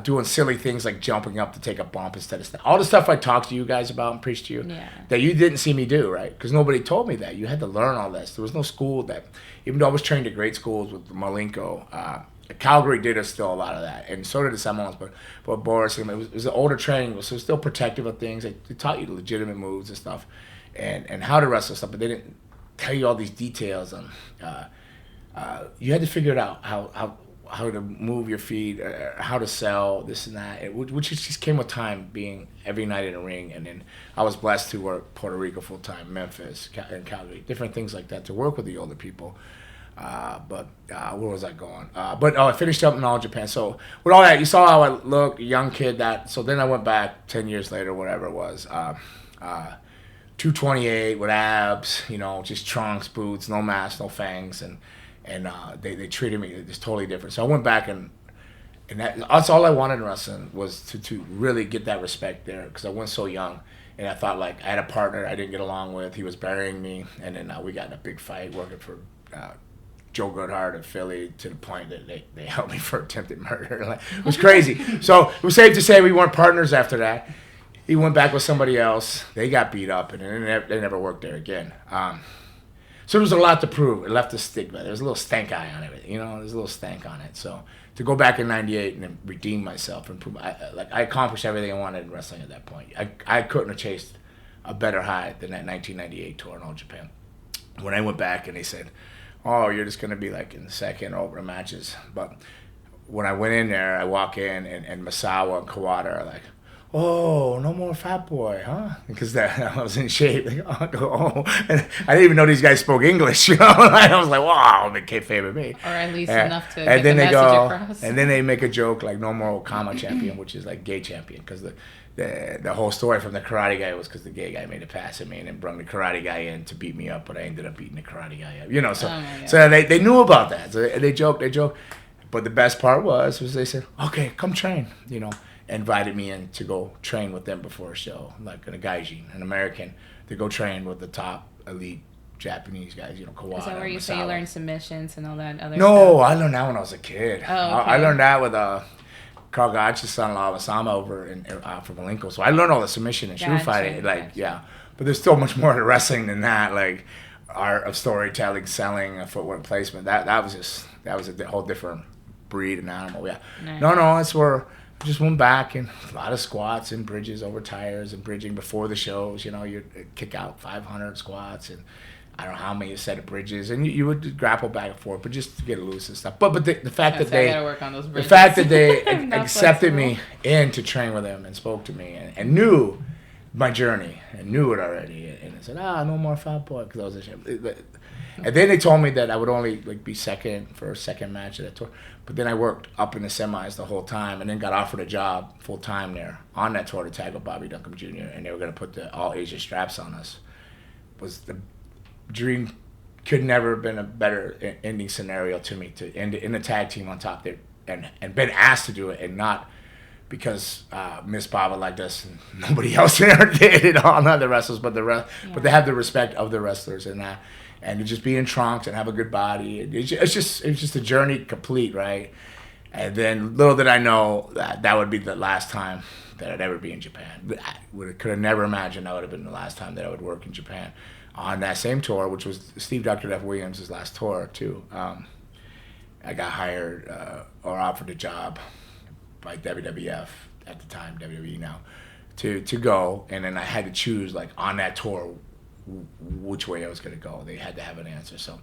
doing silly things like jumping up to take a bump instead of all the stuff I talked to you guys about and preached to you that you didn't see me do, right? Because nobody told me that. You had to learn all this. There was no school that, even though I was trained at great schools with Malenko, Calgary did us still a lot of that, and so did the Seminoles. But Boris, it was an older training, so it was still protective of things. They taught you the legitimate moves and stuff, and how to wrestle stuff, but they didn't tell you all these details. And you had to figure it out how to move your feet, how to sell this and that, which just came with time, being every night in a ring. And then I was blessed to work Puerto Rico full time, Memphis, and Calgary, different things like that, to work with the older people. But where was I going? I finished up in All Japan. So with all that, you saw how I looked, a young kid. So then I went back 10 years later, whatever it was, 228 with abs, just trunks, boots, no mask, no fangs, and they treated me just totally different. So I went back and that's all I wanted in wrestling, was to really get that respect there, because I went so young. And I thought, like, I had a partner I didn't get along with. He was burying me, and then we got in a big fight working for Joe Goodhart of Philly, to the point that they held me for attempted murder. Like, it was crazy. So it was safe to say we weren't partners after that. He went back with somebody else. They got beat up, and they never worked there again. So there was a lot to prove. It left a stigma. There was a little stank eye on it. There's a little stank on it. So to go back in '98 and then redeem myself and prove, I accomplished everything I wanted in wrestling at that point. I couldn't have chased a better high than that 1998 tour in All Japan. When I went back and they said, "Oh, you're just going to be like in the second over matches." But when I went in there, I walk in and Masawa and Kawada are like, "Oh, no more fat boy, huh?" Because I was in shape. Like, oh. And I didn't even know these guys spoke English, I was like, wow, they can't favor me. Or at least enough to and get then the they message go, across. And then they make a joke like, "No more Okama champion," which is like gay champion, because the whole story from the karate guy was because the gay guy made a pass at me and then brought the karate guy in to beat me up, but I ended up beating the karate guy up. You know, so they knew about that. So they joked. But the best part was they said, okay, come train. You know, invited me in to go train with them before a show, like a gaijin, an American, to go train with the top elite Japanese guys. You know, Kawada. Is that where you say you learned submissions and all that other No, stuff? I learned that when I was a kid. Oh, okay. I learned that with Carl Gotch's son-in-law, Osama, over from Malenko. So I learned all the submission and shoe fighting. Yeah. But there's still much more to wrestling than that. Like art of storytelling, selling, footwork placement. That was a whole different breed and animal. Yeah. Nice. No, it's where I just went back and a lot of squats and bridges over tires and bridging before the shows. You know, you kick out 500 squats and I don't know how many set of bridges, and you would grapple back and forth, but just to get loose and stuff. But the fact that they, accepted me in to train with them and spoke to me and knew my journey and knew it already, and they said, no more foul boy, because I was ashamed. And then they told me that I would only be second for a second match of that tour. But then I worked up in the semis the whole time, and then got offered a job full time there on that tour to tag with Bobby Duncombe Jr. And they were going to put the all Asia straps on us. Was the dream. Could never have been a better ending scenario to me to end in the tag team on top there and been asked to do it, and not because Miss Baba liked us and nobody else there did it, all not the wrestlers, but but they have the respect of the wrestlers and that, and to just be in trunks and have a good body. It's just a journey complete, right? And then little did I know that would be the last time that I'd ever be in Japan. Could have never imagined that would have been the last time that I would work in Japan. On that same tour, which was Steve Dr. F. Williams' last tour, too, I got hired or offered a job by WWF at the time, WWE now, to go, and then I had to choose, on that tour, which way I was going to go. They had to have an answer. So,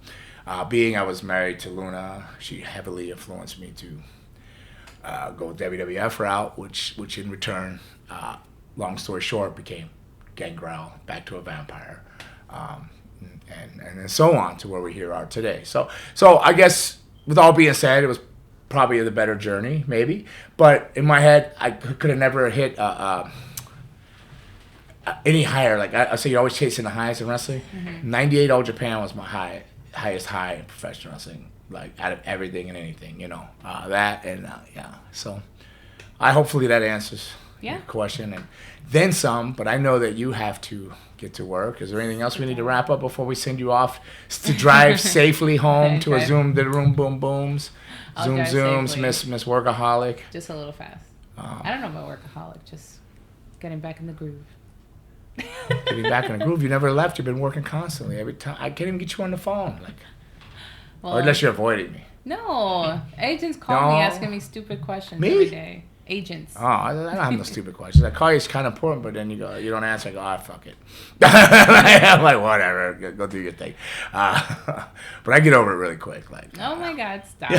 being I was married to Luna, she heavily influenced me to go WWF route, which in return, long story short, became Gangrel, back to a vampire. And so on to where we here are today. So I guess with all being said, it was probably the better journey, maybe. But in my head, I could have never hit any higher. I say, you're always chasing the highest in wrestling. Mm-hmm. 98 All Japan was my highest high in professional wrestling. Out of everything and anything, that and yeah. So hopefully that answers your question and then some. But I know that you have to get to work. Is there anything else we need to wrap up before we send you off to drive safely home to a Zoom the room boom booms, Zooms, Miss Workaholic? Just a little fast. I don't know about workaholic. Just getting back in the groove. Getting back in the groove. You never left. You've been working constantly. Every time I can't even get you on the phone. Or unless you're avoiding me. No, agents call me asking me stupid questions every day. Agents. Oh, I don't have no stupid questions. I call you, it's kind of important, but then you don't answer. I go, fuck it. I'm like, whatever, go do your thing. But I get over it really quick. Oh my God, stop.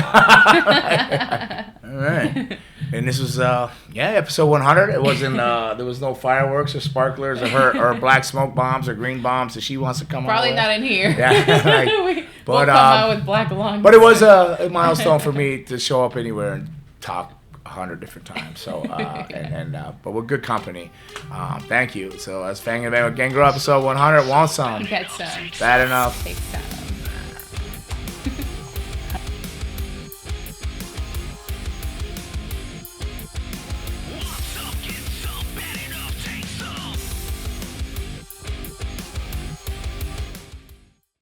All right. And this was, episode 100. It wasn't, there was no fireworks or sparklers or black smoke bombs or green bombs that she wants to come Probably not in here. Yeah. We'll come out with black lungs. But it was a milestone for me to show up anywhere and talk 100 different times. So but we're good company. Thank you. So that's Fangin with Gangrel episode 100. Want some? Get some. Bad enough. Take some.